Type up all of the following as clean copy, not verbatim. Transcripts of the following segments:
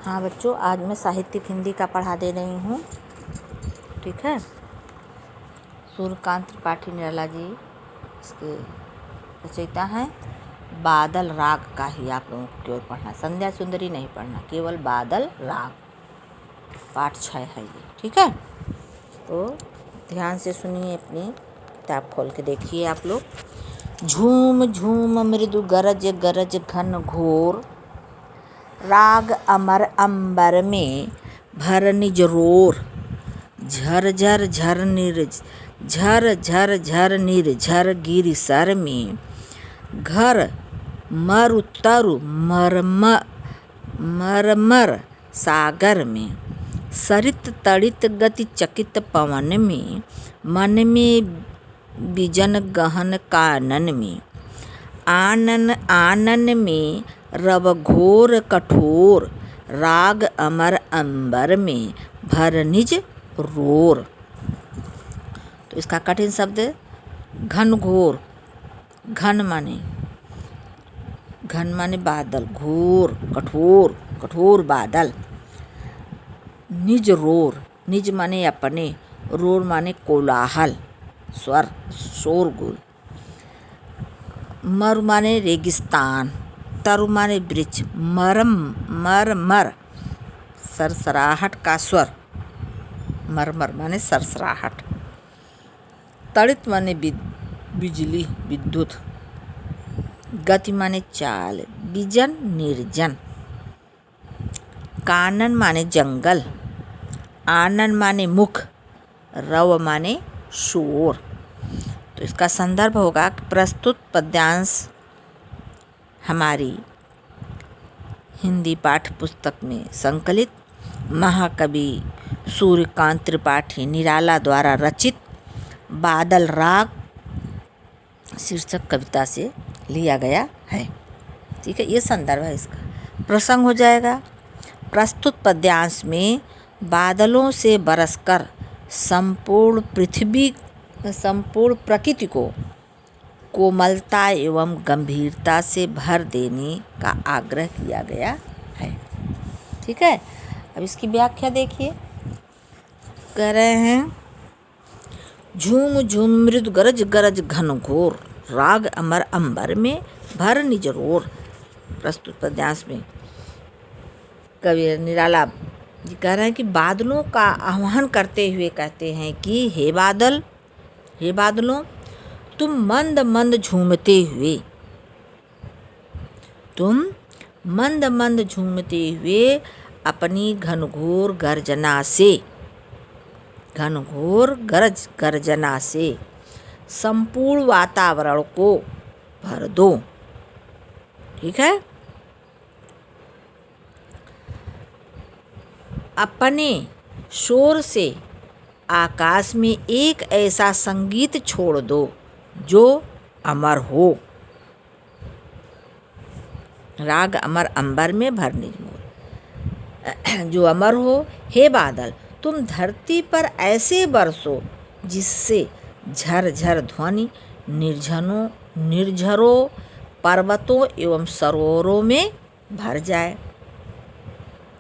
हाँ बच्चों, आज मैं साहित्यिक हिंदी का पढ़ा दे रही हूँ। ठीक है। सूर्यकांत त्रिपाठी निराला जी इसके रचयिता हैं। बादल राग का ही आप लोगों को केवल पढ़ना, संध्या सुंदरी नहीं पढ़ना, केवल बादल राग, पाठ 6 है ये। ठीक है, तो ध्यान से सुनिए, अपनी किताब खोल के देखिए आप लोग। झूम झूम मृदु गरज गरज घन घोर, राग अमर अंबर में भर निज रोर। झर झर झर झर झर झर निर्झर गिरि सर में, घर मरु तरु मरमर सागर में। सरित तड़ित गति चकित पवन में, मन में बिजन गहन कानन में। आनन आनन में रव घोर कठोर, राग अमर अंबर में भर निज रोर। तो इसका कठिन शब्द घन घोर। घन माने बादल, घोर कठोर, कठोर बादल। निज रोर, निज माने अपने, रोर माने कोलाहल, स्वर, शोरगुल। मरु माने रेगिस्तान, तरु माने वृक्ष, मरमर सरसराहट का स्वर, मरमर माने सरसराहट। तड़ित माने बिजली, विद्युत। गति माने चाल, बिजन निर्जन। कानन माने जंगल, आनन माने मुख, रव माने शोर। तो इसका संदर्भ होगा कि प्रस्तुत पद्यांश हमारी हिंदी पाठ्य पुस्तक में संकलित महाकवि सूर्यकांत त्रिपाठी निराला द्वारा रचित बादल राग शीर्षक कविता से लिया गया है। ठीक है, ये संदर्भ है इसका। प्रसंग हो जाएगा। प्रस्तुत पद्यांश में बादलों से बरसकर संपूर्ण प्रकृति को कोमलता एवं गंभीरता से भर देने का आग्रह किया गया है। ठीक है, अब इसकी व्याख्या देखिए। कह रहे हैं, झूम झूम मृदु गरज गरज घन घोर, राग अमर अंबर में भर निज रोर। प्रस्तुत पद्यांश में कवि निराला जी कह रहे हैं कि बादलों का आह्वान करते हुए कहते हैं कि हे बादल, हे बादलों, तुम मंद मंद झूमते हुए, तुम मंद मंद झूमते हुए अपनी घनघोर गर्जना से, घनघोर गर्जना से संपूर्ण वातावरण को भर दो। ठीक है, अपने शोर से आकाश में एक ऐसा संगीत छोड़ दो जो अमर हो। राग अमर अंबर में भर निज मोर, जो अमर हो। हे बादल, तुम धरती पर ऐसे बरसो जिससे झर झर ध्वनि निर्झरों पर्वतों एवं सरोवरों में भर जाए।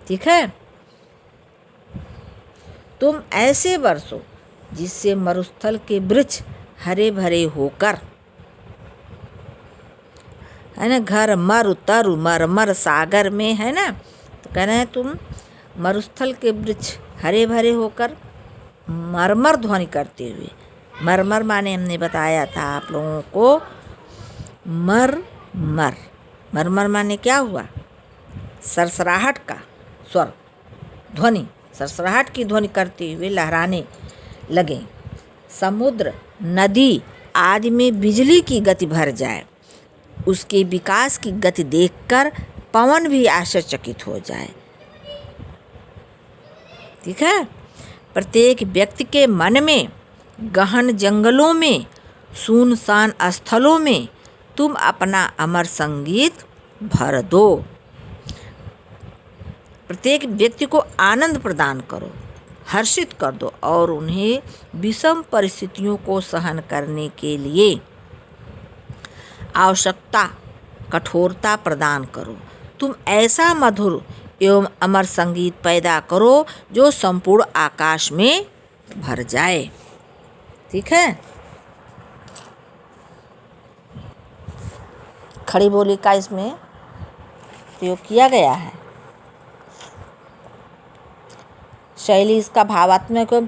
ठीक है, तुम ऐसे बरसो जिससे मरुस्थल के वृक्ष हरे भरे होकर, है ना, घर मरु तरु मरमर सागर में, है ना। तो कह रहे हैं तुम मरुस्थल के वृक्ष हरे भरे होकर मरमर ध्वनि करते हुए। मरमर माने हमने बताया था आप लोगों को, मरमर माने क्या हुआ, सरसराहट का स्वर, ध्वनि, सरसराहट की ध्वनि करते हुए लहराने लगे। समुद्र, नदी आदि में बिजली की गति भर जाए, उसके विकास की गति देखकर पवन भी आश्चर्यचकित हो जाए। ठीक है, प्रत्येक व्यक्ति के मन में, गहन जंगलों में, सुनसान स्थलों में तुम अपना अमर संगीत भर दो। प्रत्येक व्यक्ति को आनंद प्रदान करो, हर्षित कर दो और उन्हें विषम परिस्थितियों को सहन करने के लिए आवश्यकता कठोरता प्रदान करो। तुम ऐसा मधुर एवं अमर संगीत पैदा करो जो संपूर्ण आकाश में भर जाए। ठीक है। खड़ी बोली का इसमें प्रयोग किया गया है। शैली इसका भावात्मक एवं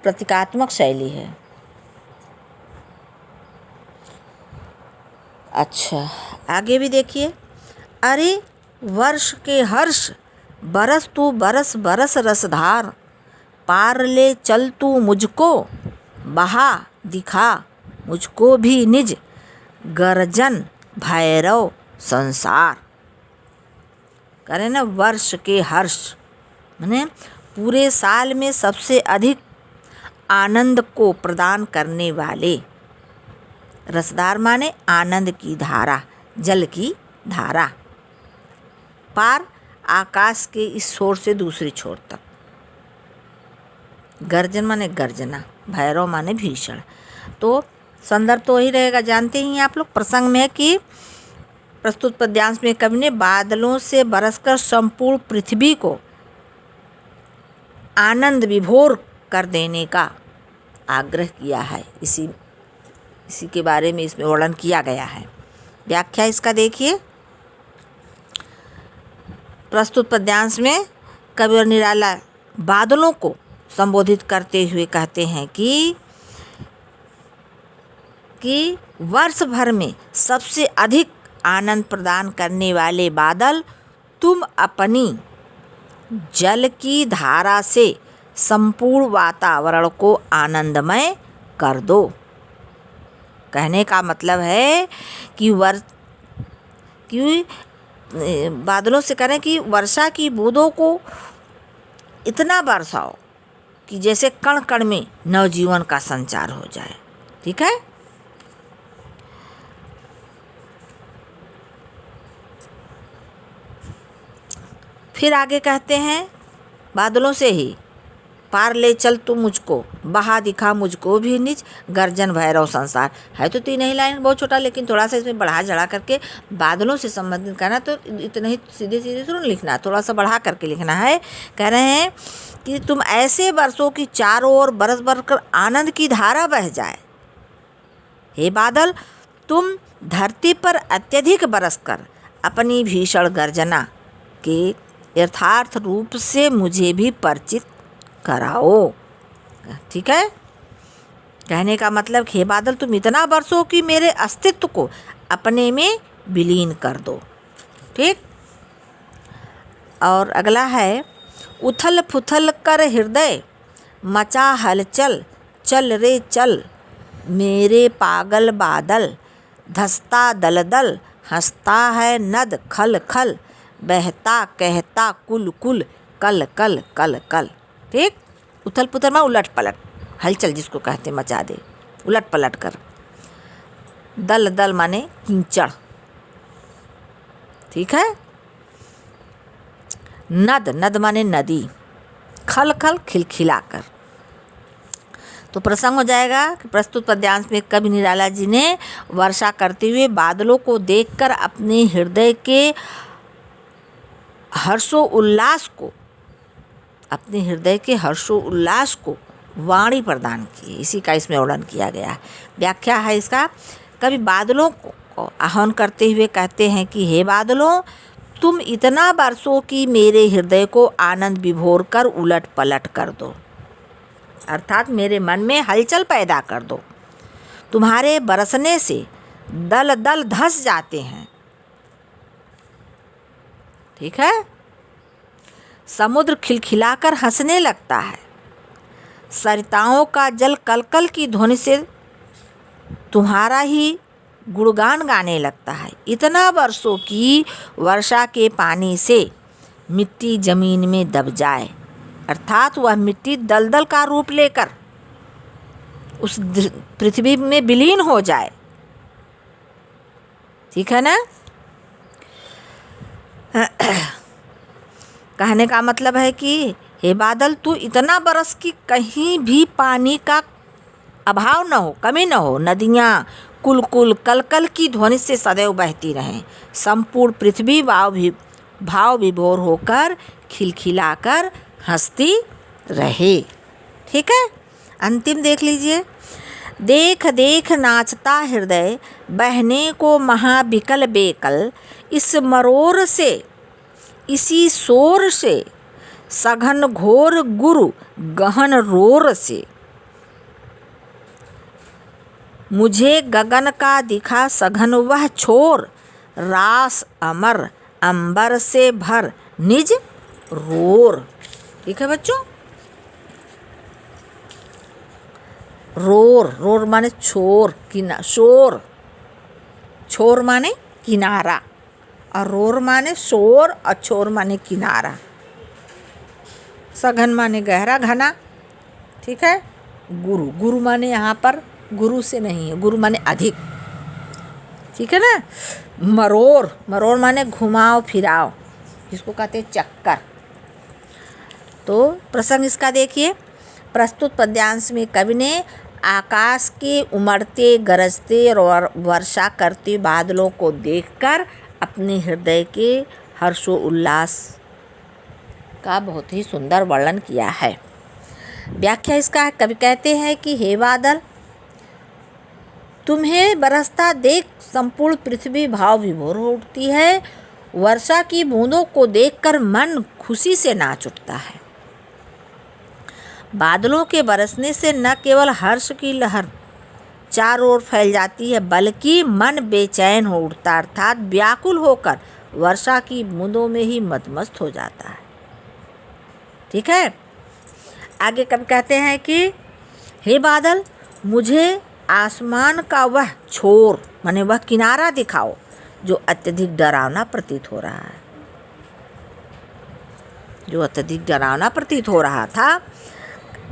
प्रतीकात्मक शैली है। अच्छा, आगे भी देखिए। अरे वर्ष के हर्ष बरस तू बरस बरस रसधार, पार ले चल तू मुझको, बहा दिखा मुझको भी निज, गर्जन भैरव संसार। करें ना, वर्ष के हर्ष माने पूरे साल में सबसे अधिक आनंद को प्रदान करने वाले, रसधार माने आनंद की धारा, जल की धारा, पार आकाश के इस छोर से दूसरी छोर तक, गर्जन माने गर्जना, भैरव माने भीषण। तो संदर्भ तो वही रहेगा, जानते ही आप लोग। प्रसंग में कि प्रस्तुत पद्यांश में कवि ने बादलों से बरसकर संपूर्ण पृथ्वी को आनंद विभोर कर देने का आग्रह किया है। इसी के बारे में इसमें वर्णन किया गया है। व्याख्या इसका देखिए। प्रस्तुत पद्यांश में कवि और निराला बादलों को संबोधित करते हुए कहते हैं कि वर्ष भर में सबसे अधिक आनंद प्रदान करने वाले बादल, तुम अपनी जल की धारा से संपूर्ण वातावरण को आनंदमय कर दो। कहने का मतलब है कि बादलों से करें कि वर्षा की बूंदों को इतना बरसाओ कि जैसे कण कण में नवजीवन का संचार हो जाए। ठीक है। फिर आगे कहते हैं, बादलों से ही पार ले चल तू मुझको, बहा दिखा मुझको भी निज, गर्जन भैरव संसार। है तो 3 ही लाइन, बहुत छोटा, लेकिन थोड़ा सा इसमें बढ़ा चढ़ा करके बादलों से संबंधित करना, तो इतना ही सीधे सीधे थोड़ा लिखना, थोड़ा सा बढ़ा करके लिखना है। कह रहे हैं कि तुम ऐसे बरसों की चारों ओर बरस बरस कर आनंद की धारा बह जाए। हे बादल, तुम धरती पर अत्यधिक बरस कर अपनी भीषण गर्जना के यथार्थ रूप से मुझे भी परिचित कराओ। ठीक है। कहने का मतलब, हे बादल, तुम इतना बरसो कि मेरे अस्तित्व को अपने में विलीन कर दो। ठीक। और अगला है, उथल पुथल कर हृदय मचा हलचल, चल रे चल मेरे पागल बादल, धसता दलदल हंसता है नद खल खल, बहता कहता कुल कुल कल कल कल कल। ठीक। उथल पुथल में उलट पलट, हलचल जिसको कहते मचा दे, उलट पलट कर। दल दल माने कीचड़। ठीक है। नद, नद माने नदी। खल खल खिलखिला कर। तो प्रसंग हो जाएगा कि प्रस्तुत पद्यांश में कवि निराला जी ने वर्षा करते हुए बादलों को देखकर अपने हृदय के हर्षोल्लास को वाणी प्रदान की। इसी का इसमें वर्णन किया गया है। व्याख्या है इसका, कभी बादलों को आह्वान करते हुए कहते हैं कि हे बादलों, तुम इतना बरसो कि मेरे हृदय को आनंद विभोर कर उलट पलट कर दो, अर्थात मेरे मन में हलचल पैदा कर दो। तुम्हारे बरसने से दल दल धस जाते हैं। ठीक है। समुद्र खिलखिलाकर हंसने लगता है। सरिताओं का जल कलकल की ध्वनि से तुम्हारा ही गुणगान गाने लगता है। इतना बरसो कि वर्षा के पानी से मिट्टी जमीन में दब जाए, अर्थात वह मिट्टी दलदल का रूप लेकर उस पृथ्वी में विलीन हो जाए। ठीक है ना। कहने का मतलब है कि हे बादल, तू इतना बरस कि कहीं भी पानी का अभाव न हो, कमी न हो। नदियाँ कुल कुल कल कल की ध्वनि से सदैव बहती रहें। संपूर्ण पृथ्वी भाव विभोर होकर खिलखिलाकर हंसती रहे। ठीक है, अंतिम देख लीजिए। देख देख नाचता हृदय बहने को महाबिकल बेकल, इस मरोर से इसी शोर से सघन घोर गुरु गहन रोर से। मुझे गगन का दिखा सघन वह छोर, रास अमर अंबर से भर निज रोर। ठीक है बच्चों, रोर, रोर माने छोर, शोर, छोर माने किनारा, और रोर माने शोर, और छोर माने किनारा। सघन माने गहरा घना। ठीक है, गुरु, गुरु माने यहाँ पर गुरु से नहीं है, गुरु माने अधिक। ठीक है ना। मरोर, मरोर माने घुमाव फिराव, जिसको कहते हैं चक्कर। तो प्रसंग इसका देखिए। प्रस्तुत पद्यांश में कवि ने आकाश के उमड़ते गरजते और वर्षा करते बादलों को देखकर अपने हृदय के हर्षो उल्लास का बहुत ही सुंदर वर्णन किया है। व्याख्या इसका है, कवि कहते हैं कि हे बादल, तुम्हें बरसता देख संपूर्ण पृथ्वी भाव विभोर हो उठती है। वर्षा की बूंदों को देखकर मन खुशी से नाच उठता है। बादलों के बरसने से न केवल हर्ष की लहर चारों ओर फैल जाती है, बल्कि मन बेचैन हो उठता, अर्थात व्याकुल होकर वर्षा की बूंदों में ही मदमस्त हो जाता है। ठीक है, आगे कब कहते हैं कि हे बादल, मुझे आसमान का वह छोर माने वह किनारा दिखाओ जो अत्यधिक डरावना प्रतीत हो रहा है। जो अत्यधिक डरावना प्रतीत हो रहा था,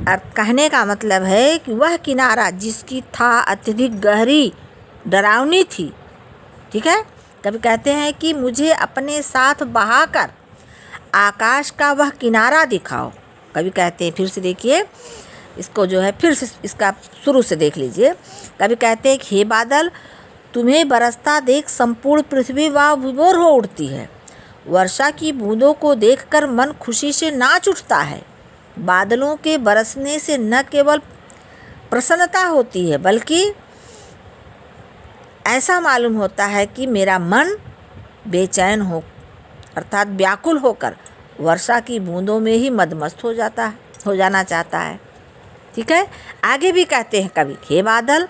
कहने का मतलब है कि वह किनारा जिसकी था अत्यधिक गहरी डरावनी थी। ठीक है, कभी कहते हैं कि मुझे अपने साथ बहाकर आकाश का वह किनारा दिखाओ। कभी कहते हैं, फिर से देखिए इसको जो है, फिर से इसका शुरू से देख लीजिए। कभी कहते हैं कि हे बादल, तुम्हें बरसता देख संपूर्ण पृथ्वी भाव विभोर हो उठती है। वर्षा की बूंदों को देखकर मन खुशी से नाच उठता है। बादलों के बरसने से न केवल प्रसन्नता होती है, बल्कि ऐसा मालूम होता है कि मेरा मन बेचैन हो अर्थात व्याकुल होकर वर्षा की बूंदों में ही मदमस्त हो जाना चाहता है। ठीक है, आगे भी कहते हैं कवि, हे बादल,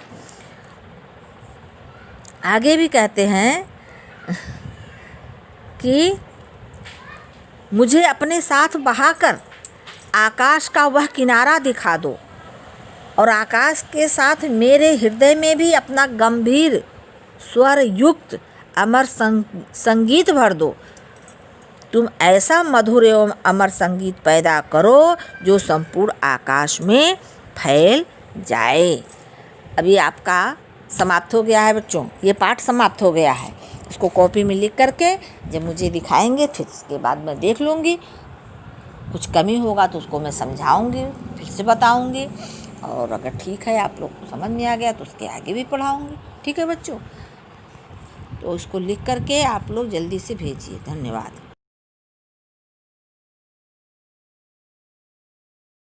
आगे भी कहते हैं कि मुझे अपने साथ बहाकर आकाश का वह किनारा दिखा दो, और आकाश के साथ मेरे हृदय में भी अपना गंभीर स्वर युक्त अमर संगीत भर दो। तुम ऐसा मधुर एवं अमर संगीत पैदा करो जो संपूर्ण आकाश में फैल जाए। अभी आपका समाप्त हो गया है बच्चों, ये पाठ समाप्त हो गया है। इसको कॉपी में लिख करके जब मुझे दिखाएंगे, फिर इसके बाद मैं देख लूँगी। कुछ कमी होगा तो उसको मैं समझाऊंगी, फिर से बताऊंगी, और अगर ठीक है आप लोग को समझ में आ गया तो उसके आगे भी पढ़ाऊंगी। ठीक है बच्चों, तो इसको लिख करके आप लोग जल्दी से भेजिए। धन्यवाद।